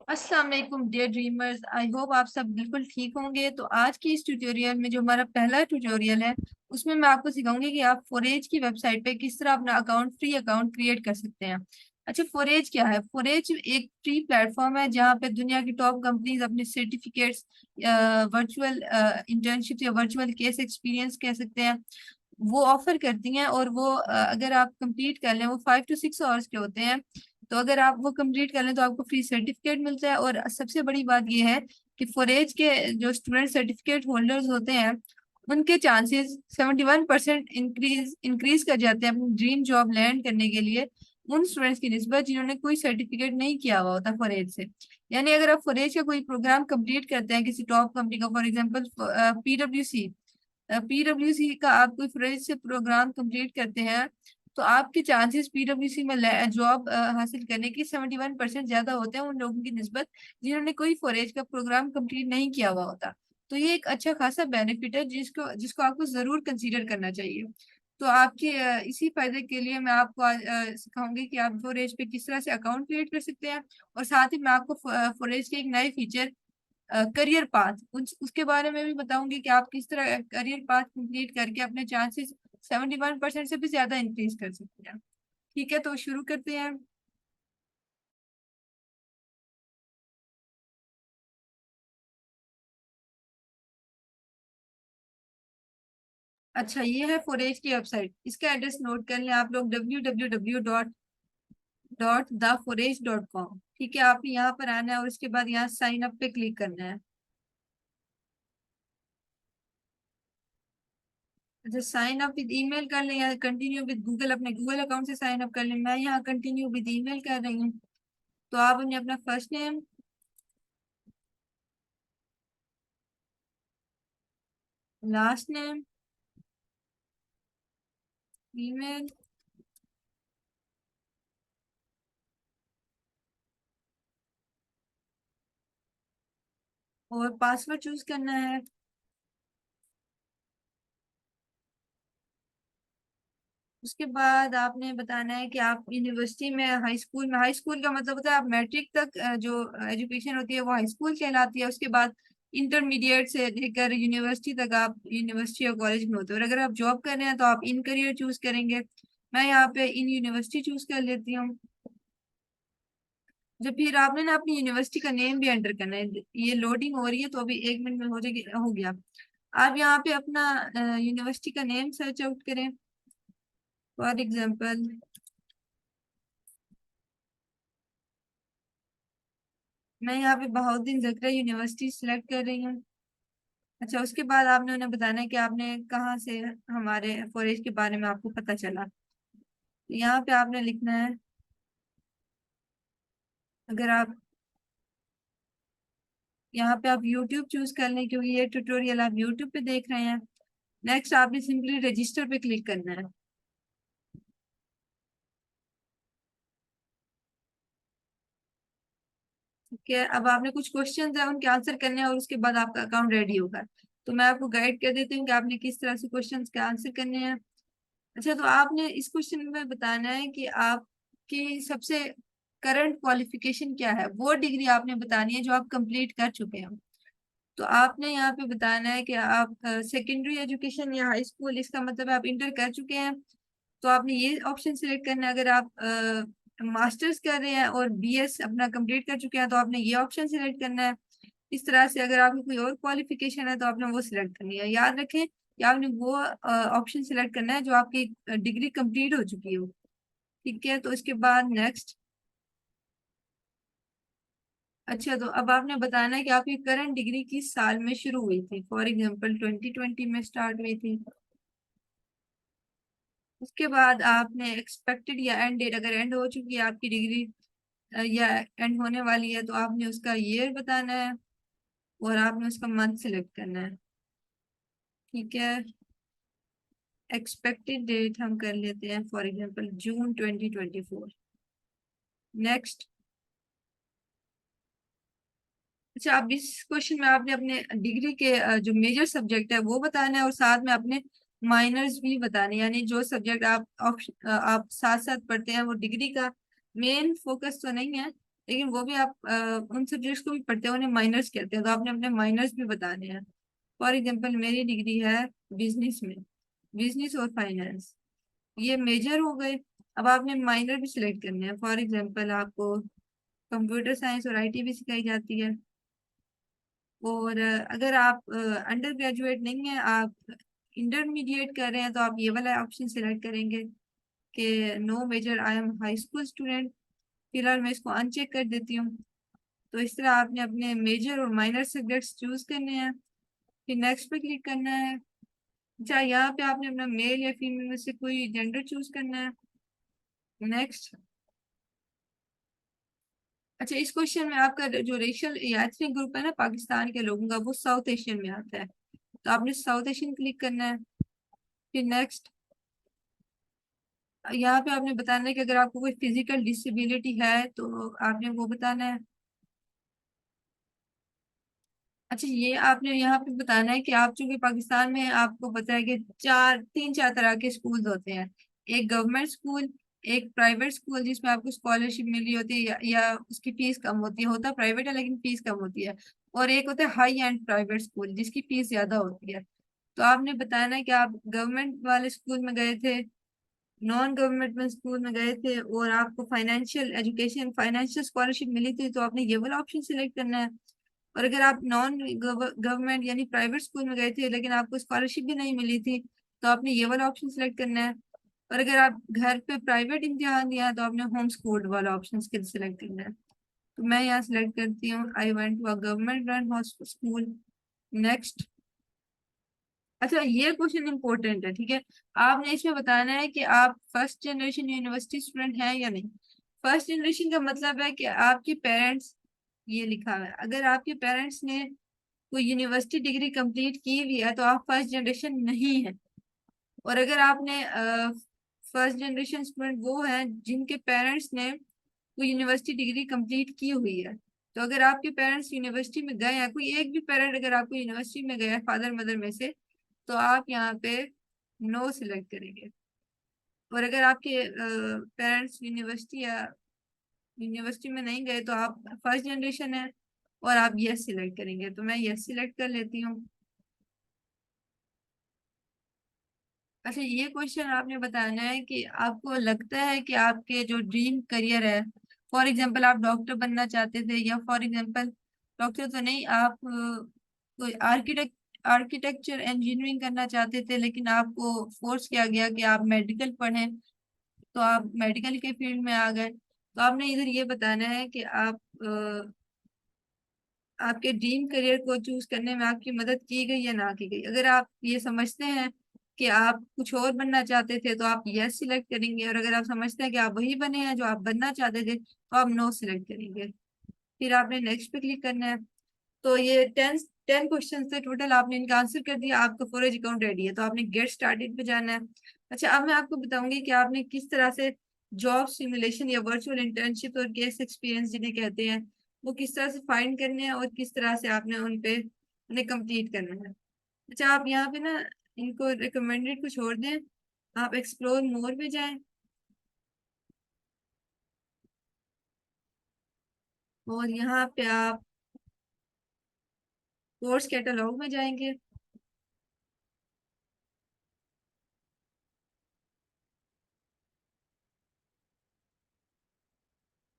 अस्सलाम वालेकुम dear dreamers. I hope आप सब बिल्कुल ठीक होंगे। तो आज की इस ट्यूटोरियल में जो हमारा पहला ट्यूटोरियल है उसमें मैं आपको सिखाऊंगी कि आप फोरेज की वेबसाइट पे किस तरह अपना फ्री अकाउंट क्रिएट कर सकते हैं। अच्छा, फोरेज क्या है? फोरेज एक फ्री प्लेटफॉर्म है जहाँ पे दुनिया की टॉप कंपनीज अपने सर्टिफिकेट्स, वर्चुअल इंटर्नशिप या वर्चुअल केस एक्सपीरियंस कह सकते हैं, वो ऑफर करती हैं। और वो अगर आप कंप्लीट कर लें, वो 5 to 6 आवर्स के होते हैं। तो अगर आप वो कंप्लीट कर लें तो आपको फ्री सर्टिफिकेट मिलता है। और सबसे बड़ी बात ये है कि फॉरेज के जो स्टूडेंट सर्टिफिकेट होल्डर्स होते हैं उनके चांसेस 71% इंक्रीज इंक्रीज कर जाते हैं अपनी ड्रीम जॉब लैंड करने के लिए, उन स्टूडेंट्स की निस्बत जिन्होंने कोई सर्टिफिकेट नहीं किया हुआ होता फॉरेज से। यानी अगर आप फॉरेज का कोई प्रोग्राम कंप्लीट करते हैं किसी टॉप कंपनी का, फॉर एग्जांपल पीडब्ल्यूसी, पीडब्ल्यूसी का आप कोई फॉरेज से प्रोग्राम कंप्लीट करते हैं तो आपके चांसेस पीडब्ल्यूसी में जॉब हासिल करने की 71% ज्यादा होते हैं उन लोगों की निस्बत जिन्होंने कोई फॉरेज का प्रोग्राम कंप्लीट नहीं किया हुआ होता। तो ये एक अच्छा खासा बेनिफिट है जिसको जिसको आपको जरूर कंसीडर करना चाहिए। तो आपके इसी फायदे के लिए मैं आपको आज सिखाऊंगी कि आप फॉरेज पे किस तरह से अकाउंट क्रिएट कर सकते हैं। और साथ ही मैं आपको फॉरेज के एक नए फीचर, करियर पाथ, उसके बारे में भी बताऊंगी कि आप किस तरह करियर पाथ कंप्लीट करके अपने चांसेस 71% से भी ज्यादा इंक्रीज कर सकते हैं। ठीक है, तो शुरू करते हैं। अच्छा, ये है फॉरेज की वेबसाइट। इसका एड्रेस नोट कर लें आप लोग, www.theforage.com। ठीक है, आप यहाँ पर आना है और उसके बाद यहाँ साइन अप पे क्लिक करना है। अच्छा, साइन अप विद ईमेल कर लें या कंटिन्यू विद गूगल, अपने गूगल अकाउंट से साइन अप कर लें। मैं यहाँ कंटिन्यू विद ईमेल कर रही हूँ। तो आप उन्हें अपना first name, last name, email और पासवर्ड चूज करना है। उसके बाद आपने बताना है कि आप यूनिवर्सिटी में, हाई स्कूल का मतलब होता है आप मैट्रिक तक जो एजुकेशन होती है वो हाई स्कूल कहलाती है। उसके बाद इंटरमीडिएट से लेकर यूनिवर्सिटी तक आप यूनिवर्सिटी और कॉलेज में होते हो। और अगर आप जॉब कर रहे हैं तो आप इन करियर चूज करेंगे। मैं यहाँ पे इन यूनिवर्सिटी चूज कर लेती हूँ। जब फिर आपने ना अपनी यूनिवर्सिटी का नेम भी एंटर करना है। ये लोडिंग हो रही है तो अभी 1 मिनट में हो जाएगी, हो गया। आप यहाँ पे अपना यूनिवर्सिटी का नेम सर्च आउट करें। फॉर एग्जाम्पल मैं यहाँ पे बहाउद्दीन जकरा यूनिवर्सिटी सिलेक्ट कर रही हूँ। अच्छा, उसके बाद आपने उन्हें बताना है कि आपने कहाँ से हमारे फॉरेस्ट के बारे में आपको पता चला। तो यहाँ पे आपने लिखना है, अगर आप यहाँ पे आप यूट्यूब चूज कर लें क्योंकि ये ट्यूटोरियल आप यूट्यूब पे देख रहे हैं। नेक्स्ट आपने सिंपली रजिस्टर पे क्लिक करना है। ठीक है, अब आपने कुछ क्वेश्चन है उनके आंसर करने हैं और उसके बाद आपका अकाउंट रेडी होगा। तो मैं आपको गाइड कर देती हूँ कि आपने किस तरह से क्वेश्चन के आंसर करने हैं। अच्छा, तो आपने इस क्वेश्चन में बताना है कि आपकी सबसे करंट क्वालिफिकेशन क्या है, वो डिग्री आपने बतानी है जो आप कंप्लीट कर चुके हैं। तो आपने यहाँ पे बताना है कि आप सेकेंडरी एजुकेशन या हाई स्कूल, इसका मतलब है आप इंटर कर चुके हैं। तो आपने ये ऑप्शन सिलेक्ट करना है। अगर आप मास्टर्स कर रहे हैं और बीएस अपना कंप्लीट कर चुके हैं तो आपने ये ऑप्शन सिलेक्ट करना है। इस तरह से अगर आपकी कोई और क्वालिफिकेशन है तो आपने वो सिलेक्ट करनी है। याद रखें कि आपने वो ऑप्शन सिलेक्ट करना है जो आपकी डिग्री कंप्लीट हो चुकी हो। ठीक है, तो इसके बाद नेक्स्ट। अच्छा, तो अब आपने बताना है कि आपकी करंट डिग्री किस साल में शुरू हुई थी। फॉर एग्जांपल 2020 में स्टार्ट हुई थी। उसके बाद आपने एक्सपेक्टेड या एंड डेट, अगर एंड हो चुकी है आपकी डिग्री या एंड होने वाली है तो आपने उसका ईयर बताना है और आपने उसका मंथ सिलेक्ट करना है। ठीक है, एक्सपेक्टेड डेट हम कर लेते हैं फॉर एग्जांपल जून 2024। नेक्स्ट। अच्छा, अब इस क्वेश्चन में आपने अपने डिग्री के जो मेजर सब्जेक्ट है वो बताना है और साथ में अपने माइनर्स भी बताने हैं। यानी जो सब्जेक्ट आप साथ साथ पढ़ते हैं वो डिग्री का मेन फोकस तो नहीं है, लेकिन वो भी आप उन सब्जेक्ट्स को भी पढ़ते हैं, उन्हें माइनर्स कहते हैं, तो आपने अपने माइनर्स भी बताने हैं। फॉर एग्जाम्पल मेरी डिग्री है बिजनेस में, बिजनेस और फाइनेंस, ये मेजर हो गए। अब आपने माइनर भी सिलेक्ट करने हैं। फॉर एग्जाम्पल आपको कंप्यूटर साइंस और आईटी भी सिखाई जाती है। और अगर आप अंडर ग्रेजुएट नहीं है, आप इंटरमीडिएट कर रहे हैं, तो आप ये वाला ऑप्शन सिलेक्ट करेंगे कि no major, I am high school student. फिलहाल मैं इसको अनचेक कर देती हूँ। तो इस तरह आपने अपने मेजर और माइनर सब्जेक्ट्स चूज करने हैं, फिर नेक्स्ट पे क्लिक करना है। अच्छा, यहाँ पे आपने अपना मेल या फीमेल में से कोई जेंडर चूज करना है। नेक्स्ट। अच्छा, इस क्वेश्चन में आपका जो रेशियल या एथनिक ग्रुप है ना पाकिस्तान के लोगों का, वो साउथ एशियन में आता है, तो आपने साउथ एशियन क्लिक करना है। फिर नेक्स्ट। यहाँ पे आपने बताना है कि अगर आपको कोई फिजिकल डिसेबिलिटी है तो आपने वो बताना है। अच्छा, ये आपने यहाँ पे बताना है कि आप चूंकि पाकिस्तान में हैं, आपको पता है कि तीन चार तरह के स्कूल होते हैं। एक गवर्नमेंट स्कूल, एक प्राइवेट स्कूल जिसमें आपको स्कॉलरशिप मिली होती है या उसकी फीस कम होती है, होता प्राइवेट है लेकिन फीस कम होती है। और एक होता है हाई एंड प्राइवेट स्कूल जिसकी फीस ज्यादा होती है। तो आपने बताना है कि आप गवर्नमेंट वाले स्कूल में गए थे, नॉन गवर्नमेंट में स्कूल में गए थे, और आपको फाइनेंशियल एजुकेशन, फाइनेंशियल स्कॉलरशिप मिली थी, तो आपने ये वाला ऑप्शन सिलेक्ट करना है। और अगर आप नॉन गवर्नमेंट यानी प्राइवेट स्कूल में गए थे लेकिन आपको स्कॉलरशिप भी नहीं मिली थी, तो आपने ये वाला ऑप्शन सिलेक्ट करना है। और अगर आप घर पे प्राइवेट इम्तिहान दिया है, तो आपने होम स्कूल वाला ऑप्शन सिलेक्ट करना है। तो मैं यहाँ सिलेक्ट करती हूँ I went to a government run school. Next. अच्छा, ये क्वेश्चन इंपॉर्टेंट है, ठीक है। आपने इसमें बताना है कि आप फर्स्ट जनरेशन यूनिवर्सिटी स्टूडेंट हैं या नहीं। फर्स्ट जनरेशन का मतलब है कि आपके पेरेंट्स, ये लिखा हुआ है, अगर आपके पेरेंट्स ने कोई यूनिवर्सिटी डिग्री कंप्लीट की हुई है तो आप फर्स्ट जनरेशन नहीं है। और अगर आपने फर्स्ट जनरेशन स्टूडेंट वो हैं जिनके पेरेंट्स ने कोई यूनिवर्सिटी डिग्री कंप्लीट की हुई है। तो अगर आपके पेरेंट्स यूनिवर्सिटी में गए हैं, कोई एक भी पेरेंट अगर आपको यूनिवर्सिटी में गया है फादर मदर में से, तो आप यहाँ पे नो सिलेक्ट करेंगे। और अगर आपके पेरेंट्स यूनिवर्सिटी या यूनिवर्सिटी में नहीं गए तो आप फर्स्ट जनरेशन है और आप यस सिलेक्ट करेंगे। तो मैं यस सिलेक्ट कर लेती हूँ। अच्छा, ये क्वेश्चन आपने बताना है कि आपको लगता है कि आपके जो ड्रीम करियर है, फॉर एग्जांपल आप डॉक्टर बनना चाहते थे, या फॉर एग्जांपल डॉक्टर तो नहीं, आप कोई आर्किटेक्चर इंजीनियरिंग करना चाहते थे, लेकिन आपको फोर्स किया गया कि आप मेडिकल पढ़ें, तो आप मेडिकल के फील्ड में आ गए। तो आपने इधर ये बताना है कि आप आपके ड्रीम करियर को चूज करने में आपकी मदद की गई या ना की गई। अगर आप ये समझते हैं कि आप कुछ और बनना चाहते थे, तो आप यस सिलेक्ट करेंगे, और अगर आप समझते हैं कि आप वही बने हैं जो आप बनना चाहते थे, तो आप नो सिलेक्ट करेंगे। फिर आपने नेक्स्ट पे क्लिक करना है। तो ये 10 क्वेश्चन थे टोटल, आपने इनका आंसर कर दिया, आपका फॉरेज अकाउंट रेडी है, तो आपने गेट स्टार्टेड पे जाना है। अच्छा, अब मैं आपको बताऊंगी कि आपने किस तरह से जॉब सिमुलेशन या वर्चुअल इंटर्नशिप और केस एक्सपीरियंस जिन्हें कहते हैं, वो किस तरह से फाइंड करने हैं और किस तरह से आपने उन पे उन्हें कंप्लीट करना है। अच्छा, आप यहाँ पे ना इनको रिकमेंडेड को छोड़ दें, आप एक्सप्लोर मोर पे जाएं, और यहाँ पे आप कोर्स कैटलॉग में जाएंगे।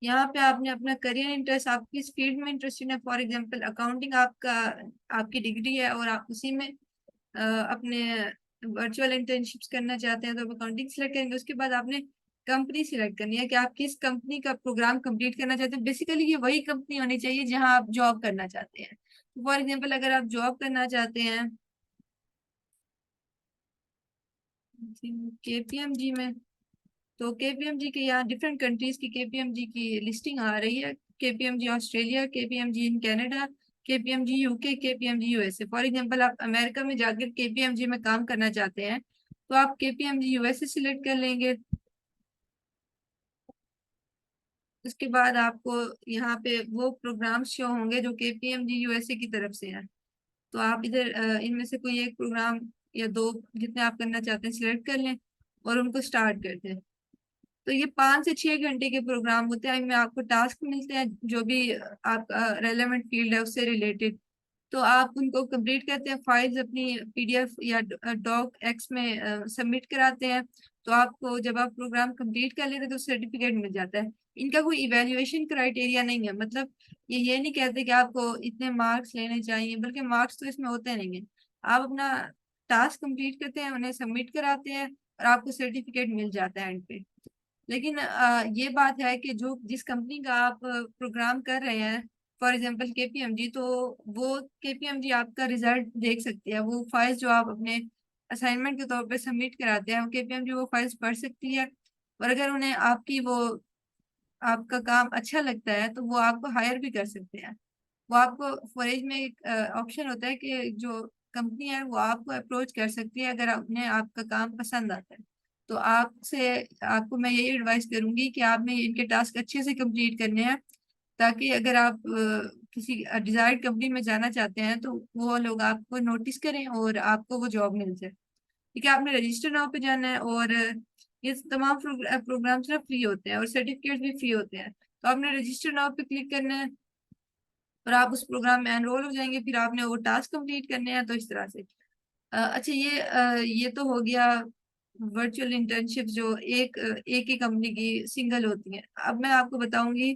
यहाँ पे आपने अपना करियर इंटरेस्ट, आप किस फील्ड में इंटरेस्टेड है, फॉर एग्जांपल अकाउंटिंग आपका, आपकी डिग्री है और आप उसी में अपने वर्चुअल इंटर्नशिप्स करना चाहते हैं, तो आप अकाउंटिंग सिलेक्ट करेंगे। उसके बाद आपने कंपनी सिलेक्ट करनी है कि आप किस कंपनी का प्रोग्राम कंप्लीट करना चाहते हैं। बेसिकली ये वही कंपनी होनी चाहिए जहां आप जॉब करना चाहते हैं। फॉर एग्जाम्पल अगर आप जॉब करना चाहते हैं केपीएमजी में, तो केपीएमजी के यहाँ डिफरेंट कंट्रीज की केपीएमजी की लिस्टिंग आ रही है। KPMG Australia, KPMG in Canada, KPMG UK, KPMG USA. For example आप अमेरिका में जाकर केपीएमजी में काम करना चाहते हैं, तो आप केपीएमजी यूएसए सिलेक्ट कर लेंगे। उसके बाद आपको यहाँ पे वो प्रोग्राम शो होंगे जो केपीएमजी यूएसए की तरफ से हैं। तो आप इधर इनमें से कोई एक प्रोग्राम या दो, जितने आप करना चाहते हैं, सिलेक्ट कर लें और उनको स्टार्ट कर दें। तो ये 5 से 6 घंटे के प्रोग्राम होते हैं, इनमें आपको टास्क मिलते हैं जो भी आपका रेलेवेंट फील्ड है उससे रिलेटेड। तो आप उनको कंप्लीट करते हैं, फाइल्स अपनी पीडीएफ या डॉक एक्स में सबमिट कराते हैं। तो आपको जब आप प्रोग्राम कंप्लीट कर लेते हैं तो सर्टिफिकेट मिल जाता है। इनका कोई इवेल्युएशन क्राइटेरिया नहीं है, मतलब ये नहीं कहते कि आपको इतने मार्क्स लेने चाहिए, बल्कि मार्क्स तो इसमें होते नहीं है। आप अपना टास्क कंप्लीट करते हैं, उन्हें सबमिट कराते हैं और आपको सर्टिफिकेट मिल जाता है एंड पे। लेकिन ये बात है कि जो जिस कंपनी का आप प्रोग्राम कर रहे हैं, फॉर एग्जांपल केपीएमजी, तो वो केपीएमजी आपका रिजल्ट देख सकती है। वो फाइल्स जो आप अपने असाइनमेंट के तौर पे सबमिट कराते हैं, केपीएमजी वो फाइल्स पढ़ सकती है। और अगर उन्हें आपका काम अच्छा लगता है तो वो आपको हायर भी कर सकते हैं। वो आपको फॉरेज में एक ऑप्शन होता है कि जो कंपनी है वो आपको अप्रोच कर सकती है अगर उन्हें आपका काम पसंद आता है। तो आपको मैं यही एडवाइस करूंगी कि आपने इनके टास्क अच्छे से कंप्लीट करने हैं, ताकि अगर आप किसी डिजायर्ड कंपनी में जाना चाहते हैं तो वो लोग आपको नोटिस करें और आपको वो जॉब मिल जाए। ठीक है, आपने रजिस्टर नाउ पे जाना है और ये तमाम प्रोग्राम्स ना फ्री होते हैं और सर्टिफिकेट भी फ्री होते हैं। तो आपने रजिस्टर नाउ पे क्लिक करना है और आप उस प्रोग्राम में एनरोल हो जाएंगे। फिर आपने वो टास्क कंप्लीट करने हैं, तो इस तरह से अच्छा ये तो हो गया वर्चुअल इंटर्नशिप जो एक ही कंपनी की सिंगल होती है। अब मैं आपको बताऊंगी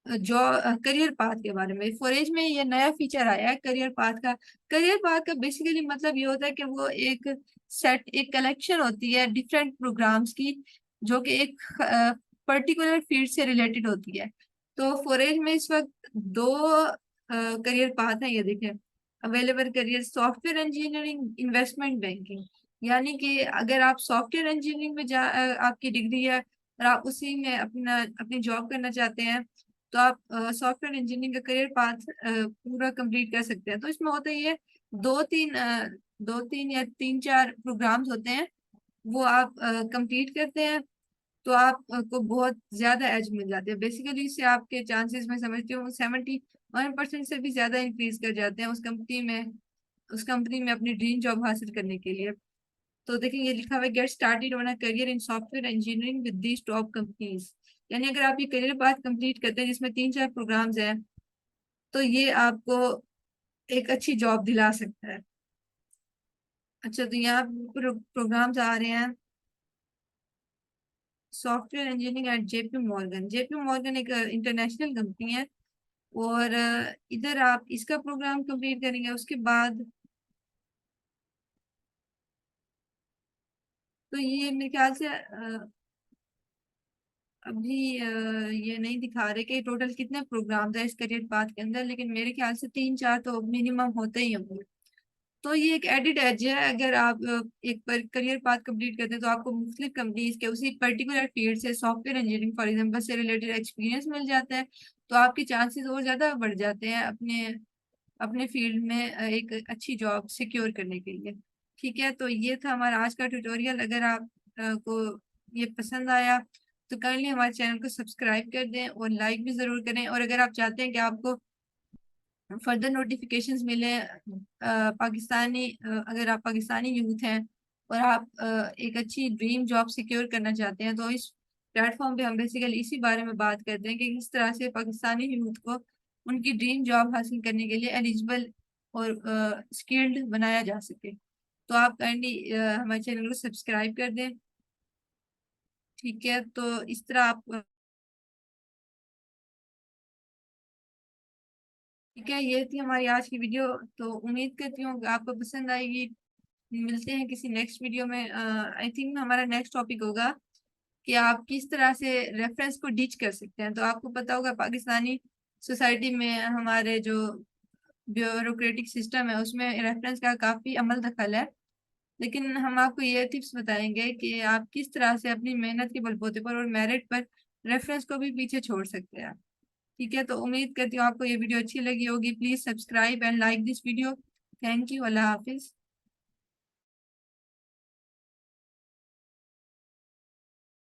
जो करियर पाथ के बारे में। फॉरेज में ये नया फीचर आया है करियर पाथ का। करियर पाथ का बेसिकली मतलब ये होता है कि वो एक कलेक्शन होती है डिफरेंट प्रोग्राम्स की, जो कि एक पर्टिकुलर फील्ड से रिलेटेड होती है। तो फॉरेज में इस वक्त दो करियर पाथ है, ये देखें। Available career software engineering, investment banking. यानी कि अगर आप सॉफ्टवेयर इंजीनियरिंग में आपकी डिग्री है और आप उसी में अपनी जॉब करना चाहते हैं, तो आप सॉफ्टवेयर इंजीनियरिंग का करियर पाथ पूरा कंप्लीट कर सकते हैं। तो इसमें होता ही है दो तीन अ, दो तीन या तीन चार प्रोग्राम्स होते हैं, वो आप कंप्लीट करते हैं तो आपको बहुत ज्यादा एज मिल जाते हैं। बेसिकली इससे आपके चांसेस मैं समझती हूँ 71% से भी ज्यादा इंक्रीज कर जाते हैं उस कंपनी में अपनी ड्रीम जॉब हासिल करने के लिए। तो देखिए ये लिखा हुआ है get started on a career in software engineering with these top companies. यानी अगर आप ये करियर पाथ कंप्लीट करते हैं जिसमें तीन चार प्रोग्राम्स हैं, तो ये आपको एक अच्छी जॉब दिला सकता है। अच्छा, तो यहाँ प्रोग्राम्स आ रहे हैं software engineering at JP Morgan. JP Morgan एक इंटरनेशनल कंपनी है और इधर आप इसका प्रोग्राम कंप्लीट करेंगे, उसके बाद तो ये मेरे ख्याल से अभी ये नहीं दिखा रहे कि टोटल कितने प्रोग्राम्स है इस करियर पाथ के अंदर, लेकिन मेरे ख्याल से तीन चार तो मिनिमम होते ही होंगे। तो ये एक एडिट एज है। अगर आप एक पर करियर पाथ कंप्लीट करते हैं तो आपको मुख्तलिफ कंपनीज के उसी पर्टिकुलर फील्ड से सॉफ्टवेयर इंजीनियरिंग फॉर एग्जाम्पल से रिलेटेड एक्सपीरियंस मिल जाता है। तो आपके चांसेस और ज्यादा बढ़ जाते हैं अपने अपने फील्ड में एक अच्छी जॉब सिक्योर करने के लिए। ठीक है, तो ये था हमारा आज का ट्यूटोरियल। अगर आप को ये पसंद आया तो काइंडली हमारे चैनल को सब्सक्राइब कर दें और लाइक भी जरूर करें। और अगर आप चाहते हैं कि आपको फर्दर नोटिफिकेशंस मिले अगर आप पाकिस्तानी यूथ हैं और आप एक अच्छी ड्रीम जॉब सिक्योर करना चाहते हैं, तो इस प्लेटफॉर्म पे हम बेसिकली इसी बारे में बात करते हैं कि किस तरह से पाकिस्तानी यूथ को उनकी ड्रीम जॉब हासिल करने के लिए एलिजिबल और स्किल्ड बनाया जा सके। तो आप काइंडली हमारे चैनल को सब्सक्राइब कर दें। ठीक है, तो इस तरह आप ठीक है, ये थी हमारी आज की वीडियो। तो उम्मीद करती हूँ कि आपको पसंद आएगी। मिलते हैं किसी नेक्स्ट वीडियो में। आई थिंक हमारा नेक्स्ट टॉपिक होगा कि आप किस तरह से रेफरेंस को डिच कर सकते हैं। तो आपको पता होगा पाकिस्तानी सोसाइटी में हमारे जो ब्यूरोक्रेटिक सिस्टम है उसमें रेफरेंस का काफी अमल दखल है। लेकिन हम आपको ये टिप्स बताएंगे कि आप किस तरह से अपनी मेहनत के बलबूते पर और मेरिट पर रेफरेंस को भी पीछे छोड़ सकते हैं। ठीक है, तो उम्मीद करती हूँ आपको ये वीडियो अच्छी लगी होगी। Please subscribe and like this video. Thank you. Allah Hafiz.